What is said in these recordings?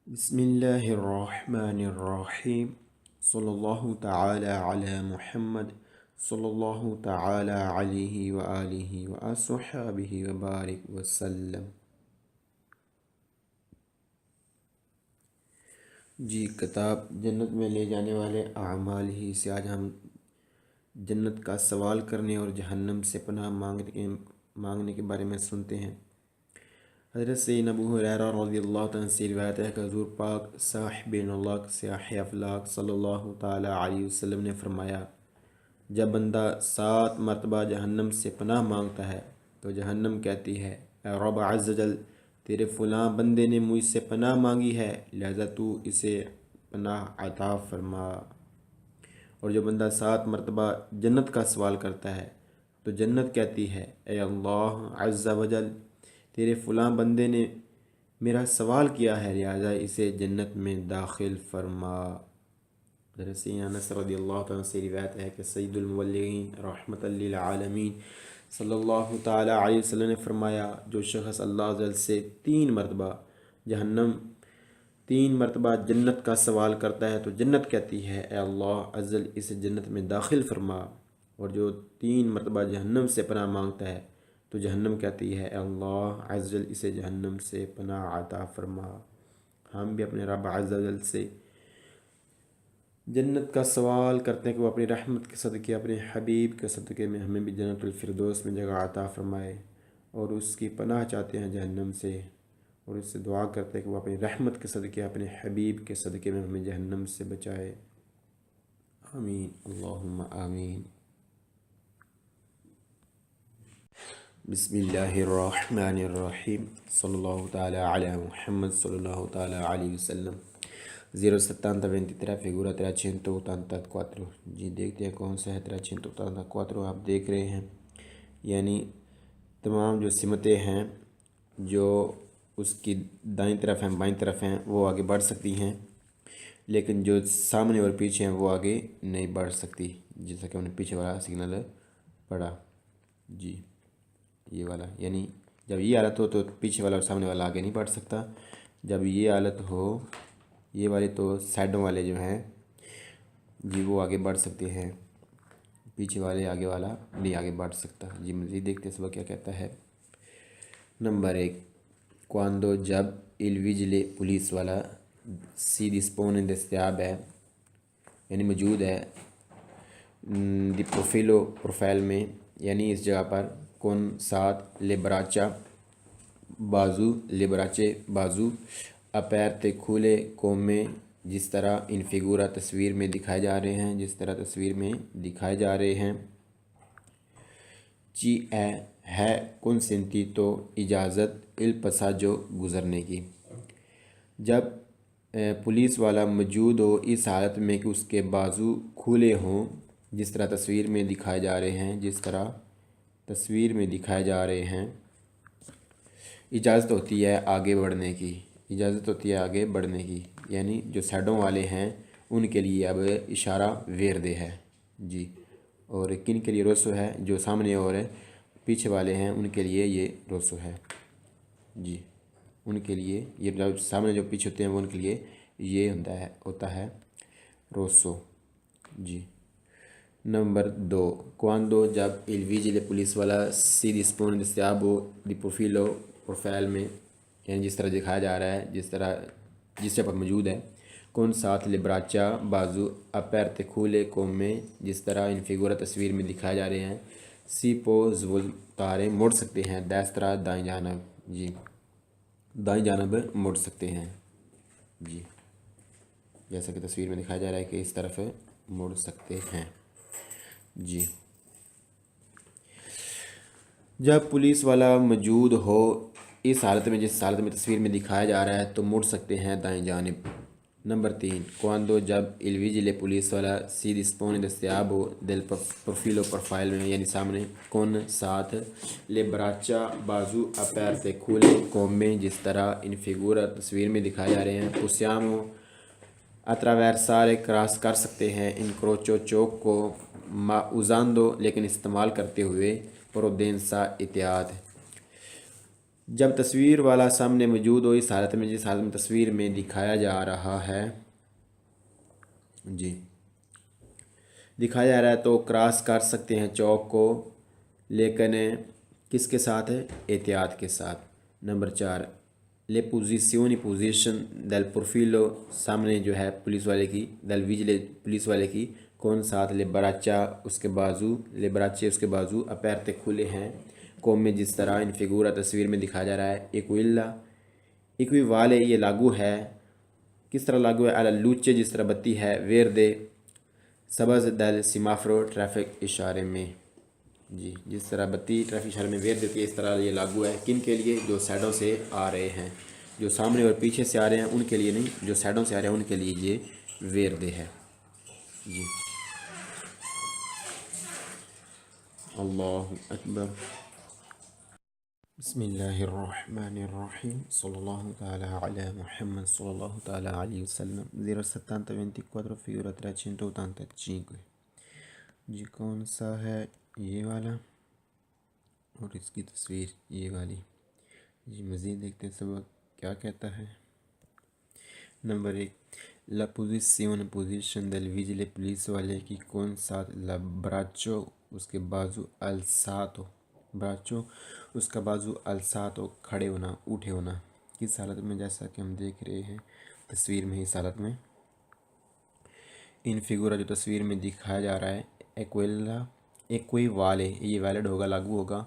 بسم اللہ الرحمن الرحیم صلی اللہ تعالی علی محمد صلی اللہ تعالی علیہ وآلہ وصحبہ وبارک وسلم۔ جی، کتاب جنت میں لے جانے والے اعمال ہی سے آج ہم جنت کا سوال کرنے اور جہنم سے پناہ مانگنے کے بارے میں سنتے ہیں۔ حضرت سیدنا ابو ہریرہ رضی اللہ تعالیٰ سے روایت ہے کہ حضور پاک صاحب نور سیاح افلاک صلی اللہ تعالیٰ علیہ وسلم نے فرمایا، جب بندہ 7 مرتبہ جہنم سے پناہ مانگتا ہے تو جہنم کہتی ہے، اے رب عز جل، تیرے فلاں بندے نے مجھ سے پناہ مانگی ہے، لہذا تو اسے پناہ عطا فرما۔ اور جو بندہ 7 مرتبہ جنت کا سوال کرتا ہے تو جنت کہتی ہے، اے اللہ عز و جل، تیرے فلاں بندے نے میرا سوال کیا ہے، لہذا اسے جنت میں داخل فرما۔ حضرت سیدنا انس رضی اللہ تعالیٰ سے روایت ہے کہ سید المبلغین رحمۃ للعالمین صلی اللہ تعالیٰ علیہ وسلم نے فرمایا، جو شخص اللہ عز و جل سے 3 مرتبہ جنت کا سوال کرتا ہے تو جنت کہتی ہے، اے اللہ عز و جل، اسے جنت میں داخل فرما۔ اور جو 3 مرتبہ جہنم سے پناہ مانگتا ہے تو جہنم کہتی ہے، اے اللہ عز و جل، اسے جہنم سے پناہ عطا فرما۔ ہم بھی اپنے رب عز و جل سے جنت کا سوال کرتے ہیں کہ وہ اپنی رحمت کے صدقے، اپنے حبیب کے صدقے میں ہمیں بھی جنت الفردوس میں جگہ عطا فرمائے، اور اس کی پناہ چاہتے ہیں جہنم سے، اور اس سے دعا کرتے ہیں کہ وہ اپنی رحمت کے صدقے، اپنے حبیب کے صدقے میں ہمیں جہنم سے بچائے۔ آمین، اللہم آمین۔ بسم اللہ الرحمن الرحیم صلی اللہ تعالی علی محمد صلی اللہ تعالی علیہ وسلم۔ 070 23 figura 384۔ جی دیکھتے ہیں کون سا ہے 384۔ آپ دیکھ رہے ہیں، یعنی تمام جو سمتیں ہیں جو اس کی دائیں طرف ہیں، بائیں طرف ہیں، وہ آگے بڑھ سکتی ہیں، لیکن جو سامنے اور پیچھے ہیں وہ آگے نہیں بڑھ سکتی، جیسا کہ ہم نے پیچھے والا سگنل پڑھا۔ جی یہ والا، یعنی جب یہ حالت ہو تو پیچھے والا اور سامنے والا آگے نہیں بڑھ سکتا، جب یہ حالت ہو یہ والے تو سائڈوں والے جو ہیں جی وہ آگے بڑھ سکتے ہیں، پیچھے والے آگے والا نہیں آگے بڑھ سکتا۔ جی مزید دیکھتے ہیں سبق کیا کہتا ہے۔ نمبر 1، quando جب il vigile پولیس والا si dispone دستیاب ہے، یعنی موجود ہے، دی پروفیلو پروفائل میں، یعنی اس جگہ پر، کون ساتھ، لیبراچا بازو، لیبراچے بازو، اپیرتے کھولے کومے، جس طرح ان فگورا تصویر میں دکھائے جا رہے ہیں، جس طرح تصویر میں دکھائے جا رہے ہیں۔ چی اے ہے کن سنتی تو اجازت الپساجو گزرنے کی۔ جب پولیس والا موجود ہو اس حالت میں کہ اس کے بازو کھلے ہوں، جس طرح تصویر میں دکھائے جا رہے ہیں، جس طرح تصویر میں دکھائے جا رہے ہیں، اجازت ہوتی ہے آگے بڑھنے کی، اجازت ہوتی ہے آگے بڑھنے کی، یعنی جو سائڈوں والے ہیں ان کے لیے اب اشارہ ویردے ہے۔ جی، اور کن کے لیے روسو ہے؟ جو سامنے اور پیچھے والے ہیں ان کے لیے یہ روسو ہے۔ جی، ان کے لیے یہ جو سامنے جو پیچھے ہوتے ہیں وہ ان کے لیے یہ ہوتا ہے روسو۔ جی، نمبر 2، quando جب il vigile پولیس والا si dispone دستیاب ہو دی پروفیلو پروفائل میں، یعنی جس طرح دکھایا جا رہا ہے، جس جگہ پر موجود ہے، کون ساتھ لیبراچا بازو، اپیرتے کھولے کومے، جس طرح ان فگورا تصویر میں دکھائے جا رہے ہیں، سی پو زول تارے مڑ سکتے ہیں، دیسترا دائیں جانب، جی دائیں جانب مڑ سکتے ہیں۔ جی، جیسا کہ تصویر میں دکھایا جا رہا ہے کہ اس طرف مڑ سکتے ہیں۔ جی، جب پولیس والا موجود ہو اس حالت میں، جس حالت میں تصویر میں دکھایا جا رہا ہے، تو مڑ سکتے ہیں دائیں جانب۔ نمبر 3، quando جب il vigile پولیس والا si dispone دستیاب ہو del profilo پروفائل میں، یعنی سامنے، کون ساتھ، le braccia بازو، aperte کھولے، come جس طرح ان فگورا تصویر میں دکھائے جا رہے ہیں، possiamo attraversare کراس کر سکتے ہیں، incrocio چوک کو، ma usando لیکن استعمال کرتے ہوئے، prudenza احتیاط۔ جب تصویر والا سامنے موجود ہو اس حالت میں جس حالت میں تصویر میں دکھایا جا رہا ہے، جی دکھایا جا رہا ہے تو کراس کر سکتے ہیں چوک کو، لیکن کس کے ساتھ ہے؟ احتیاط کے ساتھ۔ نمبر 4، لے پوزیشن دل پروفیلو، سامنے جو ہے پولیس والے کی، دل ویجلے پولیس والے کی کون ساتھ لے براچا اس کے بازو، لے براچے اس کے بازو اپیرتے کھلے ہیں قوم میں جس طرح ان فگورا تصویر میں دکھایا جا رہا ہے۔ ایکوی والے یہ لاگو ہے، کس طرح لاگو ہے؟ علی لوچے جس طرح بتی ہے، ویر دے سبز دل سیمافرو ٹریفک اشارے میں، جی جس طرح بتی ٹریفک اشارے میں ویر دیتی ہے اس طرح یہ لاگو ہے کن کے لیے؟ جو سائڈوں سے آ رہے ہیں، جو سامنے اور پیچھے سے آ رہے ہیں ان کے لیے نہیں، جو سائڈوں سے آ رہے ہیں ان کے لیے یہ ویر دے ہے۔ جی اللہ اکبر۔ بسم اللہ الرحمن الرحیم، صلی اللہ تعالی علی محمد صلی اللہ تعالی علیہ وسلم۔ 07024 figura 385۔ جی کون سا ہے؟ یہ والا، اور اس کی تصویر یہ والی۔ جی مزید دیکھتے ہیں سبق کیا کہتا ہے۔ نمبر 1، لا پوزیشن دل ویجلے پولیس والے کی کون ساتھ لا براچو اس کے بازو الساتو، براچو اس کا بازو الساتو کھڑے ہونا، اٹھے ہونا، کس حالت میں؟ جیسا کہ ہم دیکھ رہے ہیں تصویر میں، اس حالت میں ان فگورا جو تصویر میں دکھایا جا رہا ہے، ایکوئی والے یہ ویلڈ ہوگا، لاگو ہوگا،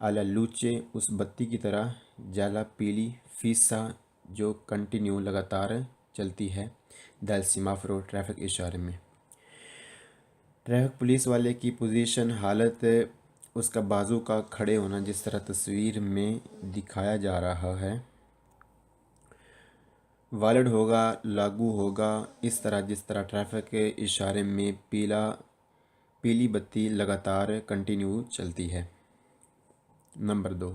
اعلی لوچے اس بتی کی طرح، جالا پیلی فیسا جو کنٹینیو لگاتار چلتی ہے، دل سیمافرو ٹریفک اشارے میں۔ ٹریفک پولیس والے کی پوزیشن حالت اس کا بازو کا کھڑے ہونا جس طرح تصویر میں دکھایا جا رہا ہے، والڈ ہوگا، لاگو ہوگا اس طرح جس طرح ٹریفک کے اشارے میں پیلی بتی لگاتار کنٹینیو چلتی ہے۔ نمبر 2،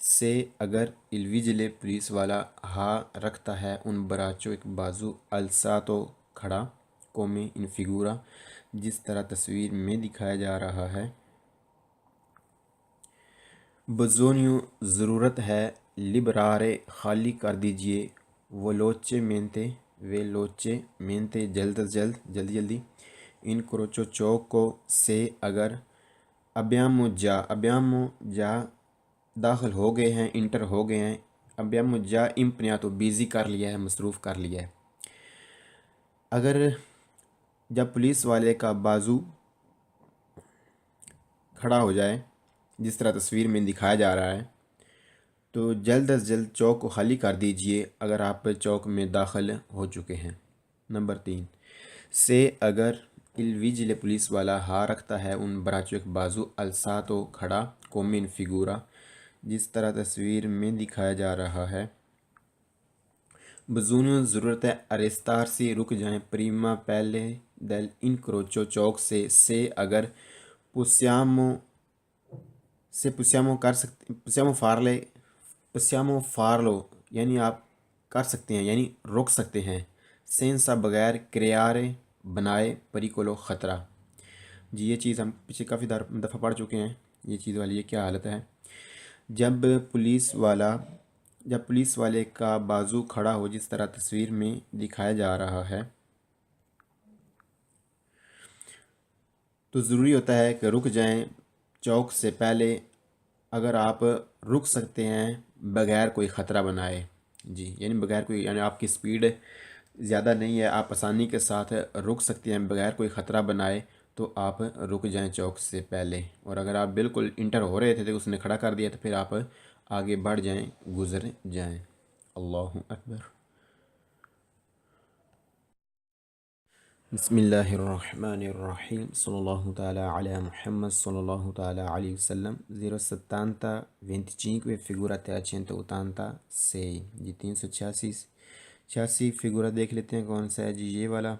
سے اگر الویجلے پولیس والا ہاں رکھتا ہے ان براچو ایک بازو الساتو کھڑا، قومی ان فگورا جس طرح تصویر میں دکھایا جا رہا ہے، بزونیو ضرورت ہے، لبرارے خالی کر دیجئے، وہ لوچے مینتے جلد از جلد، جلدی جلدی، ان کروچو چوک کو، سے اگر ابیامو جا داخل ہو گئے ہیں، انٹر ہو گئے ہیں، ابیامو جا امپنیاتو بیزی کر لیا ہے، مصروف کر لیا ہے۔ اگر جب پولیس والے کا بازو کھڑا ہو جائے جس طرح تصویر میں دکھایا جا رہا ہے تو جلد از جلد چوک کو خالی کر دیجئے اگر آپ چوک میں داخل ہو چکے ہیں۔ نمبر 3، سے اگر الویجلے پولیس والا ہاں رکھتا ہے ان براچو ایک بازو الساتو کھڑا، کومن فگورا جس طرح تصویر میں دکھایا جا رہا ہے، بزونیو ضرورت ہے، ارستارسی رک جائیں، پریما پہلے دل انکروچو چوک سے اگر پسیامو فارلو یعنی آپ کر سکتے ہیں، یعنی روک سکتے ہیں، سینسا بغیر، کریارے بنائے، پریکولو خطرہ۔ جی یہ چیز ہم پیچھے کافی دفعہ پڑھ چکے ہیں، یہ چیز والی یہ کیا حالت ہے؟ جب پولیس والے کا بازو کھڑا ہو جس طرح تصویر میں دکھایا جا رہا ہے تو ضروری ہوتا ہے کہ رک جائیں چوک سے پہلے، اگر آپ رک سکتے ہیں بغیر کوئی خطرہ بنائے، جی یعنی بغیر کوئی، یعنی آپ کی سپیڈ زیادہ نہیں ہے، آپ آسانی کے ساتھ رک سکتے ہیں بغیر کوئی خطرہ بنائے تو آپ رک جائیں چوک سے پہلے، اور اگر آپ بالکل انٹر ہو رہے تھے تو اس نے کھڑا کر دیا تو پھر آپ آگے بڑھ جائیں، گزر جائیں۔ اللہ اکبر۔ بسم اللہ الرحمن الرحیم، صلی اللہ تعالی علی محمد صلی اللہ تعالی علیہ وسلم۔ 07025 figura 386، جی 386 فگورا دیکھ لیتے ہیں کون سا ہے، جی یہ والا،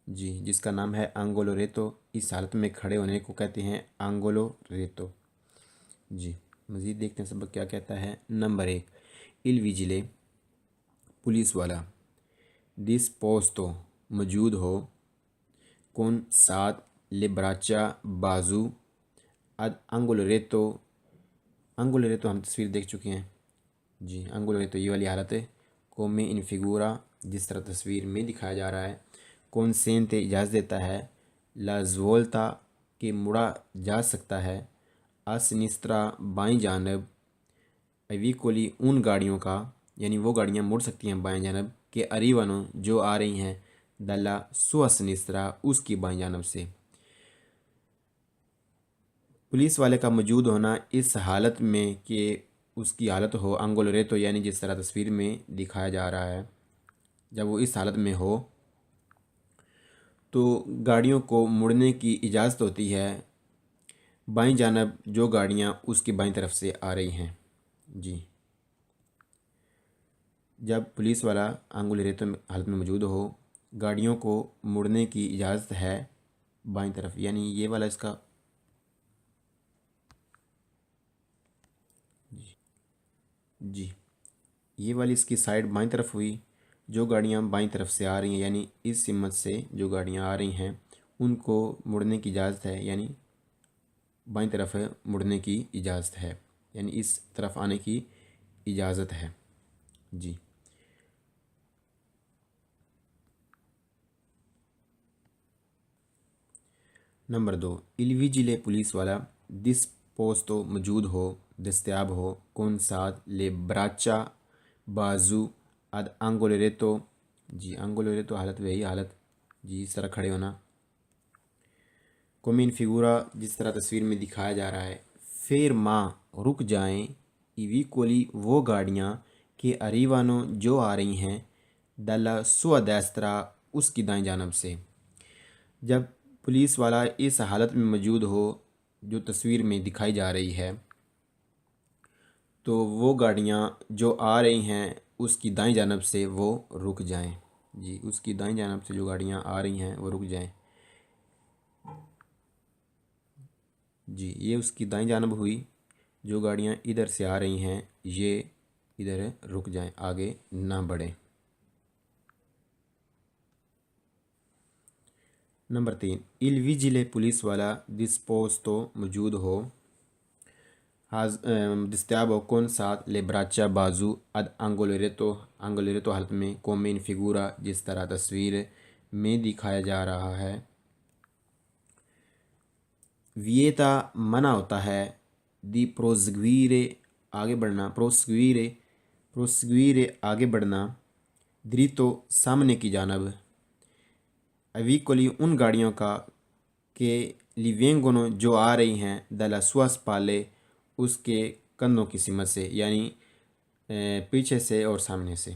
جی جس کا نام ہے آنگولو ریتو، اس حالت میں کھڑے ہونے کو کہتے ہیں آنگولو ریتو۔ جی مزید دیکھتے ہیں سبق کیا کہتا ہے۔ نمبر 1، il vigile پولیس والا، disposto موجود ہو، con ساتھ، لے براچا بازو، ad angolo retto انگولے ریتو ہم تصویر دیکھ چکے ہیں جی، انگولے ریتو یہ والی حالت ہے کومے ان فیگورا جس طرح تصویر میں دکھایا جا رہا ہے، کونسینتے اجازت دیتا ہے، لا زولتا کہ مڑا جا سکتا ہے، اسنسٹرا بائیں جانب، ایویکولی ان گاڑیوں کا یعنی وہ گاڑیاں مڑ سکتی ہیں بائیں جانب کہ اریوانو جو آ رہی ہیں دلا سو سنسٹرا اس کی بائیں جانب سے۔ پولیس والے کا موجود ہونا اس حالت میں کہ اس کی حالت ہو انگولو ریتو یعنی جس طرح تصویر میں دکھایا جا رہا ہے، جب وہ اس حالت میں ہو تو گاڑیوں کو مڑنے کی اجازت ہوتی ہے بائیں جانب جو گاڑیاں اس کی بائیں طرف سے آ رہی ہیں جی۔ جب پولیس والا انگولے ریتو حالت میں موجود ہو گاڑیوں کو مڑنے کی اجازت ہے بائیں طرف، یعنی یہ والا اس کا جی یہ والی اس کی سائڈ بائیں طرف ہوئی، جو گاڑیاں بائیں طرف سے آ رہی ہیں یعنی اس سمت سے جو گاڑیاں آ رہی ہیں ان کو مڑنے کی اجازت ہے، یعنی بائیں طرف مڑنے کی اجازت ہے، یعنی اس طرف آنے کی اجازت ہے جی۔ نمبر 2، الویجیلے پولیس والا ڈسپوسٹو موجود ہو، دستیاب ہو، کون ساتھ لے براچا بازو اد انگولے ریتو جی، انگولے ریتو حالت وہی حالت جی اس طرح کھڑے ہونا، کومین فیگورا جس طرح تصویر میں دکھایا جا رہا ہے، پھر ماں رک جائیں، ایویکولی وہ گاڑیاں کہ اریوانو جو آ رہی ہیں دلا سو دیسترا اس کی دائیں جانب سے۔ جب پولیس والا اس حالت میں موجود ہو جو تصویر میں دکھائی جا رہی ہے تو وہ گاڑیاں جو آ رہی ہیں اس کی دائیں جانب سے وہ رک جائیں جی، اس کی دائیں جانب سے جو گاڑیاں آ رہی ہیں وہ رک جائیں جی۔ یہ اس کی دائیں جانب ہوئی، جو گاڑیاں ادھر سے آ رہی ہیں یہ ادھر رک جائیں، آگے نہ بڑھیں۔ نمبر 3، il vigile پولیس والا ڈسپوسٹو موجود ہو، دستیاب ہو، کون ساتھ لے براچا بازو اد انگولے ریتو حالت میں کومین فیگورا جس طرح تصویر میں دکھایا جا رہا ہے، ویتا منع ہوتا ہے، دی پروسیگویرے آگے بڑھنا، پروسیگویرے آگے بڑھنا، دریتو سامنے کی جانب، ایویکولی ان گاڑیوں کا کہ لیوینگونو جو آ رہی ہیں دلا سواس پالے اس کے کندھوں کی سمت سے، یعنی پیچھے سے اور سامنے سے۔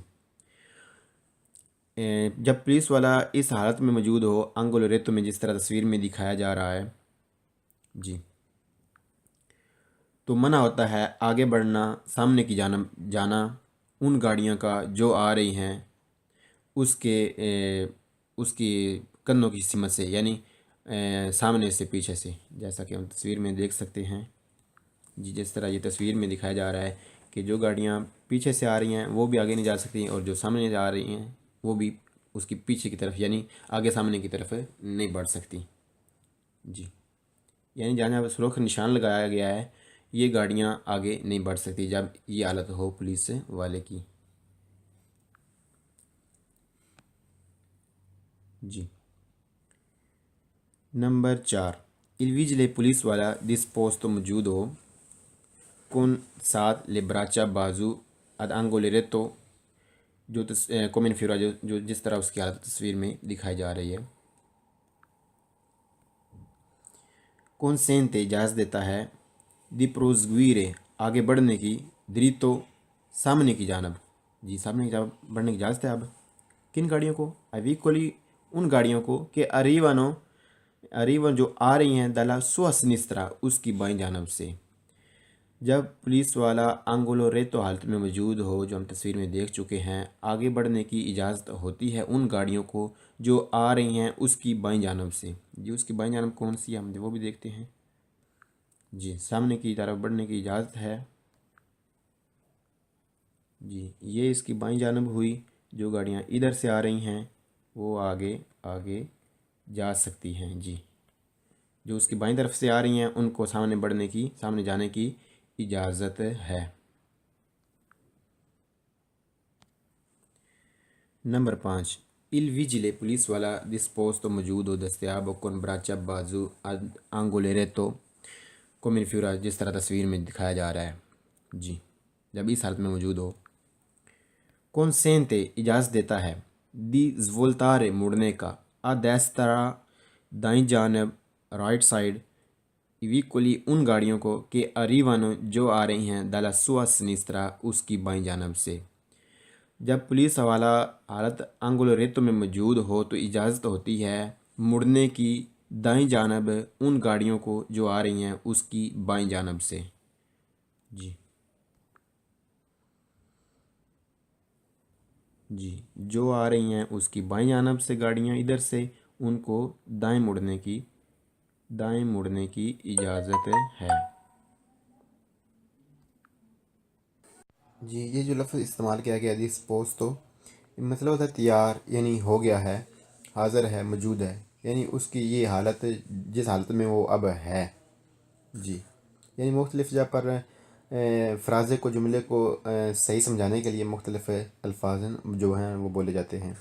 جب پولیس والا اس حالت میں موجود ہو انگولے ریتو میں جس طرح تصویر میں دکھایا جا رہا ہے جی، تو منع ہوتا ہے آگے بڑھنا، سامنے کی جانب جانا ان گاڑیوں کا جو آ رہی ہیں اس کی کندھوں کی سمت سے، یعنی سامنے سے پیچھے سے، جیسا کہ ہم تصویر میں دیکھ سکتے ہیں جی۔ جس طرح یہ تصویر میں دکھایا جا رہا ہے کہ جو گاڑیاں پیچھے سے آ رہی ہیں وہ بھی آگے نہیں جا سکتی اور جو سامنے آ رہی ہیں وہ بھی اس کی پیچھے کی طرف یعنی آگے سامنے کی طرف نہیں بڑھ سکتی جی، یعنی جہاں سرخ نشان لگایا گیا ہے یہ گاڑیاں آگے نہیں بڑھ سکتی جب یہ حالت ہو پولیس والے کی جی۔ نمبر 4، الویجیلے پولیس والا ڈسپوسٹو موجود ہو، کون ساتھ لے براچا بازو اد انگولے ریتو جو کومین فیگورا جو جس طرح اس کی حالت تصویر میں دکھائی جا رہی ہے، کونسینتے اجازت دیتا ہے، دی پروسیگویرے آگے بڑھنے کی، دریتو سامنے کی جانب جی، سامنے کی جانب بڑھنے کی اجازت ہے اب کن گاڑیوں کو، ایویکولی ان گاڑیوں کو کہ اریوان جو آ رہی ہیں دلا سو سنسترا اس کی بائیں جانب سے۔ جب پولیس والا انگولو ریتو حالت میں موجود ہو جو ہم تصویر میں دیکھ چکے ہیں آگے بڑھنے کی اجازت ہوتی ہے ان گاڑیوں کو جو آ رہی ہیں اس کی بائیں جانب سے جی۔ اس کی بائیں جانب کون سی ہے ہم وہ بھی دیکھتے ہیں جی، سامنے کی طرف بڑھنے کی اجازت ہے جی، یہ اس کی بائیں جانب ہوئی، جو گاڑیاں ادھر سے آ رہی ہیں وہ آگے جا سکتی ہیں جی، جو اس کی بائیں طرف سے آ رہی ہیں ان کو سامنے جانے کی اجازت ہے۔ نمبر 5، il vigile پولیس والا disposto موجود ہو، دستیاب ہو، con braccia بازو ad angolo retto come in figura جس طرح تصویر میں دکھایا جا رہا ہے، جی جب اس حالت میں موجود ہو۔ consente اجازت دیتا ہے، di svoltare مڑنے کا، a destra دائیں جانب رائٹ سائڈ، ایویکولی ان گاڑیوں کو کہ arrivano جو آ رہی ہیں dalla sua sinistra اس کی بائیں جانب سے۔ جب پولیس والا حالت انگولو ریتو میں موجود ہو تو اجازت ہوتی ہے مڑنے کی دائیں جانب ان گاڑیوں کو جو آ رہی ہیں اس کی بائیں جانب سے، جی جو آ رہی ہیں اس کی بائیں جانب سے گاڑیاں ادھر سے، ان کو دائیں مڑنے کی اجازت ہے۔ جی یہ جو لفظ استعمال کیا گیا ڈسپوزڈ، مطلب ہوتا ہے تیار، یعنی ہو گیا ہے، حاضر ہے، موجود ہے، یعنی اس کی یہ حالت جس حالت میں وہ اب ہے، جی یعنی مختلف جگہ پر فرازے کو، جملے کو صحیح سمجھانے کے لیے مختلف الفاظ جو ہیں وہ بولے جاتے ہیں۔